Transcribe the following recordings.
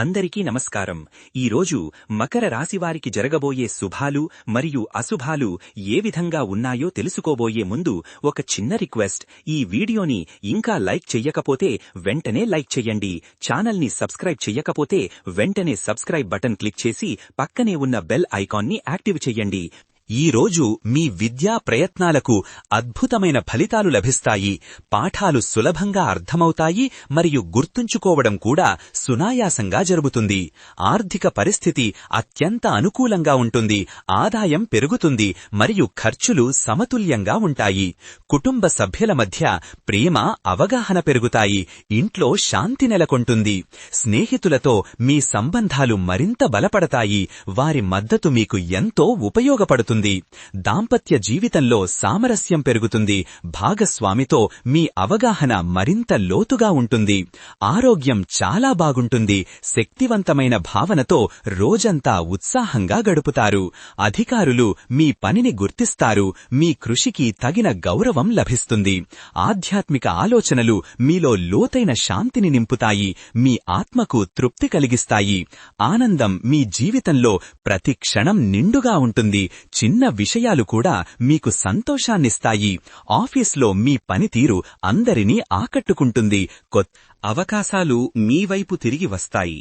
అందరికీ నమస్కారం. ఈరోజు మకర రాశివారికి జరగబోయే శుభాలు మరియు అశుభాలు ఏ విధంగా ఉన్నాయో తెలుసుకోబోయే ముందు ఒక చిన్న రిక్వెస్ట్. ఈ వీడియోని ఇంకా లైక్ చెయ్యకపోతే వెంటనే లైక్ చెయ్యండి. ఛానల్ని సబ్స్క్రైబ్ చెయ్యకపోతే వెంటనే సబ్స్క్రైబ్ బటన్ క్లిక్ చేసి పక్కనే ఉన్న బెల్ ఐకాన్ని యాక్టివ్ చెయ్యండి. ఈ రోజు మీ విద్యా ప్రయత్నాలకు అద్భుతమైన ఫలితాలు లభిస్తాయి. పాఠాలు సులభంగా అర్థమవుతాయి మరియు గుర్తుంచుకోవడం కూడా సునాయాసంగా జరుగుతుంది. ఆర్థిక పరిస్థితి అత్యంత అనుకూలంగా ఉంటుంది. ఆదాయం పెరుగుతుంది మరియు ఖర్చులు సమతుల్యంగా ఉంటాయి. కుటుంబ సభ్యుల మధ్య ప్రేమ, అవగాహన పెరుగుతాయి. ఇంట్లో శాంతి నెలకొంటుంది. స్నేహితులతో మీ సంబంధాలు మరింత బలపడతాయి. వారి మద్దతు మీకు ఎంతో ఉపయోగపడుతుంది. దాంపత్య జీవితంలో సామరస్యం పెరుగుతుంది. భాగస్వామితో మీ అవగాహన మరింత లోతుగా ఉంటుంది. ఆరోగ్యం చాలా బాగుంటుంది. శక్తివంతమైన భావనతో రోజంతా ఉత్సాహంగా గడుపుతారు. అధికారులు మీ పనిని గుర్తిస్తారు. మీ కృషికి తగిన గౌరవం లభిస్తుంది. ఆధ్యాత్మిక ఆలోచనలు మీలో లోతైన శాంతిని నింపుతాయి. మీ ఆత్మకు తృప్తి కలిగిస్తాయి. ఆనందం మీ జీవితంలో ప్రతి క్షణం నిండుగా ఉంటుంది. చిన్న విషయాలు కూడా మీకు సంతోషాన్నిస్తాయి. ఆఫీస్లో మీ పనితీరు అందరినీ ఆకట్టుకుంటుంది. అవకాశాలు మీ వైపు తిరిగి వస్తాయి.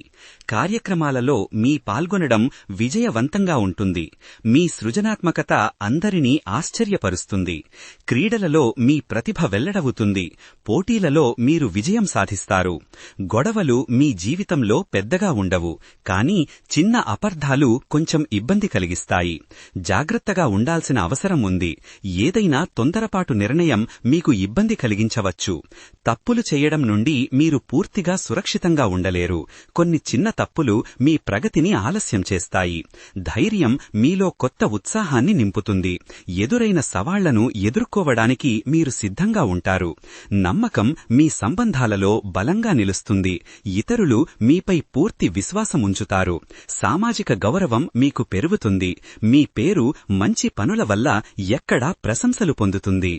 కార్యక్రమాలలో మీ పాల్గొనడం విజయవంతంగా ఉంటుంది. మీ సృజనాత్మకత అందరినీ ఆశ్చర్యపరుస్తుంది. క్రీడలలో మీ ప్రతిభ వెల్లడవుతుంది. పోటీలలో మీరు విజయం సాధిస్తారు. గొడవలు మీ జీవితంలో పెద్దగా ఉండవు, కానీ చిన్న అపార్థాలు కొంచెం ఇబ్బంది కలిగిస్తాయి. జాగ్రత్తగా ఉండాల్సిన అవసరం ఉంది. ఏదైనా తొందరపాటు నిర్ణయం మీకు ఇబ్బంది కలిగించవచ్చు. తప్పులు చేయడం నుండి మీరు పూర్తిగా సురక్షితంగా ఉండలేరు. కొన్ని చిన్న తప్పులు మీ ప్రగతిని ఆలస్యం చేస్తాయి. ధైర్యం మీలో కొత్త ఉత్సాహాన్ని నింపుతుంది. ఎదురైన సవాళ్లను ఎదుర్కోవడానికి మీరు సిద్ధంగా ఉంటారు. నమ్మకం మీ సంబంధాలలో బలంగా నిలుస్తుంది. ఇతరులు మీపై పూర్తి విశ్వాసముంచుతారు. సామాజిక గౌరవం మీకు పెరుగుతుంది. మీ పేరు మంచి పనుల వల్ల ఎక్కడా ప్రశంసలు పొందుతుంది.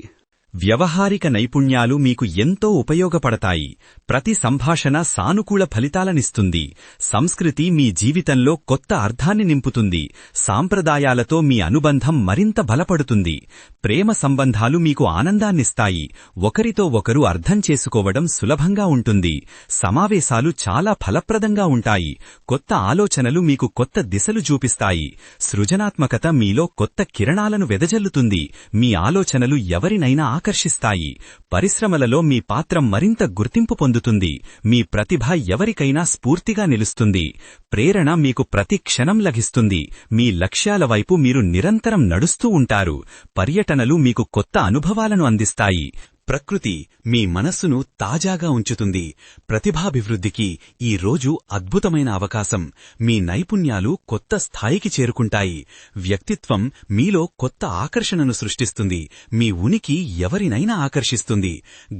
వ్యవహారిక నైపుణ్యాలు మీకు ఎంతో ఉపయోగపడతాయి. ప్రతి సంభాషణ సానుకూల ఫలితాలనిస్తుంది. సంస్కృతి మీ జీవితంలో కొత్త అర్థాన్ని నింపుతుంది. సాంప్రదాయాలతో మీ అనుబంధం మరింత బలపడుతుంది. ప్రేమ సంబంధాలు మీకు ఆనందాన్నిస్తాయి. ఒకరితో ఒకరు అర్థం చేసుకోవడం సులభంగా ఉంటుంది. సమావేశాలు చాలా ఫలప్రదంగా ఉంటాయి. కొత్త ఆలోచనలు మీకు కొత్త దిశలు చూపిస్తాయి. సృజనాత్మకత మీలో కొత్త కిరణాలను వెదజల్లుతుంది. మీ ఆలోచనలు ఎవరినైనా ఆకర్షిస్తాయి. పరిశ్రమలలో మీ పాత్ర మరింత గుర్తింపు పొందుతుంది. మీ ప్రతిభ ఎవరికైనా స్ఫూర్తిగా నిలుస్తుంది. ప్రేరణ మీకు ప్రతి క్షణం లభిస్తుంది. మీ లక్ష్యాల వైపు మీరు నిరంతరం నడుస్తూ ఉంటారు. పర్యటనలు మీకు కొత్త అనుభవాలను అందిస్తాయి. ప్రకృతి మీ మనస్సును తాజాగా ఉంచుతుంది. ప్రతిభాభివృద్ధికి ఈ రోజు అద్భుతమైన అవకాశం. మీ నైపుణ్యాలు కొత్త స్థాయికి చేరుకుంటాయి. వ్యక్తిత్వం మీలో కొత్త ఆకర్షణను సృష్టిస్తుంది. మీ ఉనికి ఎవరినైనా ఆకర్షిస్తుంది.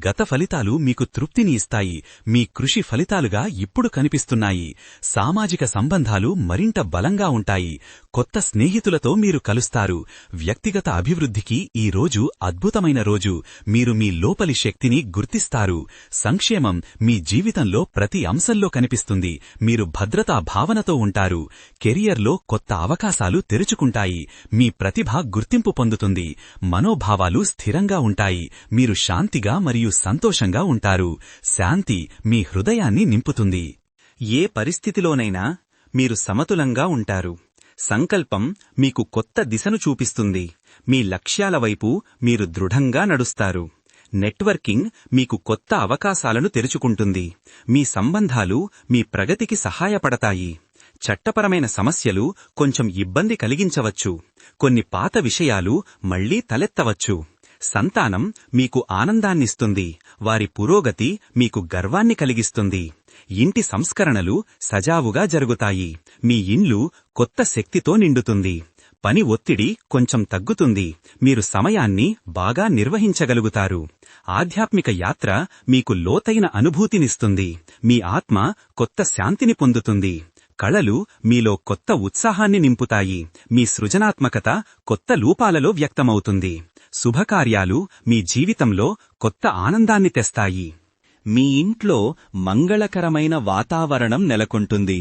గత ఫలితాలు మీకు తృప్తిని ఇస్తాయి. మీ కృషి ఫలితాలుగా ఇప్పుడు కనిపిస్తున్నాయి. సామాజిక సంబంధాలు మరింత బలంగా ఉంటాయి. కొత్త స్నేహితులతో మీరు కలుస్తారు. వ్యక్తిగత అభివృద్ధికి ఈ రోజు అద్భుతమైన రోజు. మీరు మీ లోపలి శక్తిని గుర్తిస్తారు. సంక్షేమం మీ జీవితంలో ప్రతి అంశంలో కనిపిస్తుంది. మీరు భద్రతా భావనతో ఉంటారు. కెరియర్లో కొత్త అవకాశాలు తెరుచుకుంటాయి. మీ ప్రతిభ గుర్తింపు పొందుతుంది. మనోభావాలు స్థిరంగా ఉంటాయి. మీరు శాంతిగా మరియు సంతోషంగా ఉంటారు. శాంతి మీ హృదయాన్ని నింపుతుంది. ఏ పరిస్థితిలోనైనా మీరు సమతులంగా ఉంటారు. సంకల్పం మీకు కొత్త దిశను చూపిస్తుంది. మీ లక్ష్యాల వైపు మీరు దృఢంగా నడుస్తారు. నెట్వర్కింగ్ మీకు కొత్త అవకాశాలను తెరుచుకుంటుంది. మీ సంబంధాలు మీ ప్రగతికి సహాయపడతాయి. చట్టపరమైన సమస్యలు కొంచెం ఇబ్బంది కలిగించవచ్చు. కొన్ని పాత విషయాలు మళ్లీ తలెత్తవచ్చు. సంతానం మీకు ఆనందాన్నిస్తుంది. వారి పురోగతి మీకు గర్వాన్ని కలిగిస్తుంది. ఇంటి సంస్కరణలు సజావుగా జరుగుతాయి. మీ ఇల్లు కొత్త శక్తితో నిండుతుంది. పని ఒత్తిడి కొంచెం తగ్గుతుంది. మీరు సమయాన్ని బాగా నిర్వహించగలుగుతారు. ఆధ్యాత్మిక యాత్ర మీకు లోతైన అనుభూతినిస్తుంది. మీ ఆత్మ కొత్త శాంతిని పొందుతుంది. కళలు మీలో కొత్త ఉత్సాహాన్ని నింపుతాయి. మీ సృజనాత్మకత కొత్త రూపాలలో వ్యక్తమవుతుంది. శుభకార్యాలు మీ జీవితంలో కొత్త ఆనందాన్ని తెస్తాయి. మీ ఇంట్లో మంగళకరమైన వాతావరణం నెలకొంటుంది.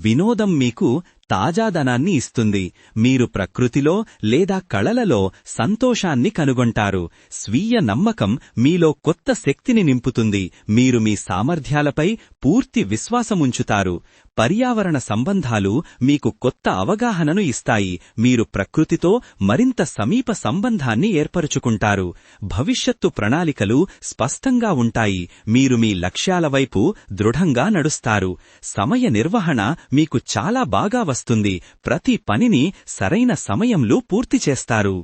వినోదం మీకు తాజాదనాన్ని ఇస్తుంది. మీరు ప్రకృతిలో లేదా కళలలో సంతోషాన్ని కనుగొంటారు. స్వీయ నమ్మకం మీలో కొత్త శక్తిని నింపుతుంది. మీరు మీ సామర్థ్యాలపై పూర్తి విశ్వాసముంచుతారు. పర్యావరణ సంబంధాలు మీకు కొత్త అవగాహనను ఇస్తాయి. మీరు ప్రకృతితో మరింత సమీప సంబంధాన్ని ఏర్పరుచుకుంటారు. భవిష్యత్తు ప్రణాళికలు స్పష్టంగా ఉంటాయి. మీరు మీ లక్ష్యాల వైపు దృఢంగా నడుస్తారు. సమయ నిర్వహణ మీకు చాలా బాగా వస్తుంది. ప్రతి పనిని సరైన సమయంలో పూర్తి చేస్తారు.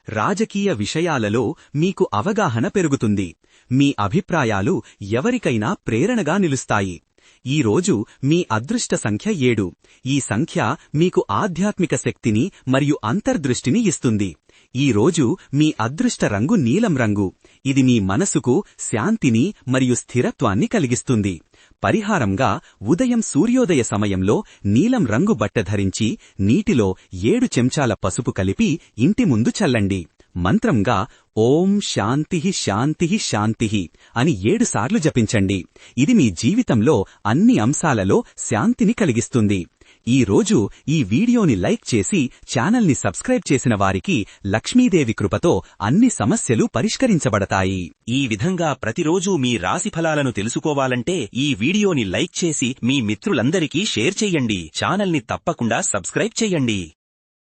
రాజకీయ విషయాలలో మీకు అవగాహన పెరుగుతుంది. మీ అభిప్రాయాలు ఎవరికైనా ప్రేరణగా నిలుస్తాయి. ఈరోజు మీ అదృష్ట సంఖ్య 7. ఈ సంఖ్య మీకు ఆధ్యాత్మిక శక్తిని మరియు అంతర్దృష్టిని ఇస్తుంది. ఈరోజు మీ అదృష్ట రంగు నీలం రంగు. ఇది మీ మనసుకు శాంతిని మరియు స్థిరత్వాన్ని కలిగిస్తుంది. పరిహారంగా ఉదయం సూర్యోదయ సమయంలో నీలం రంగు బట్ట ధరించి నీటిలో 7 చెంచాల పసుపు కలిపి ఇంటి ముందు చల్లండి. మంత్రంగా ఓం శాంతిః శాంతిః శాంతిః అని 7 సార్లు జపించండి. ఇది మీ జీవితంలో అన్ని అంశాలలో శాంతిని కలిగిస్తుంది. ఈ రోజు ఈ వీడియోని లైక్ చేసి ఛానల్ని సబ్స్క్రైబ్ చేసిన వారికి లక్ష్మీదేవి కృపతో అన్ని సమస్యలు పరిష్కరించబడతాయి. ఈ విధంగా ప్రతిరోజూ మీ రాశిఫలాలను తెలుసుకోవాలంటే ఈ వీడియోని లైక్ చేసి మీ మిత్రులందరికీ షేర్ చెయ్యండి. ఛానల్ని తప్పకుండా సబ్స్క్రైబ్ చెయ్యండి.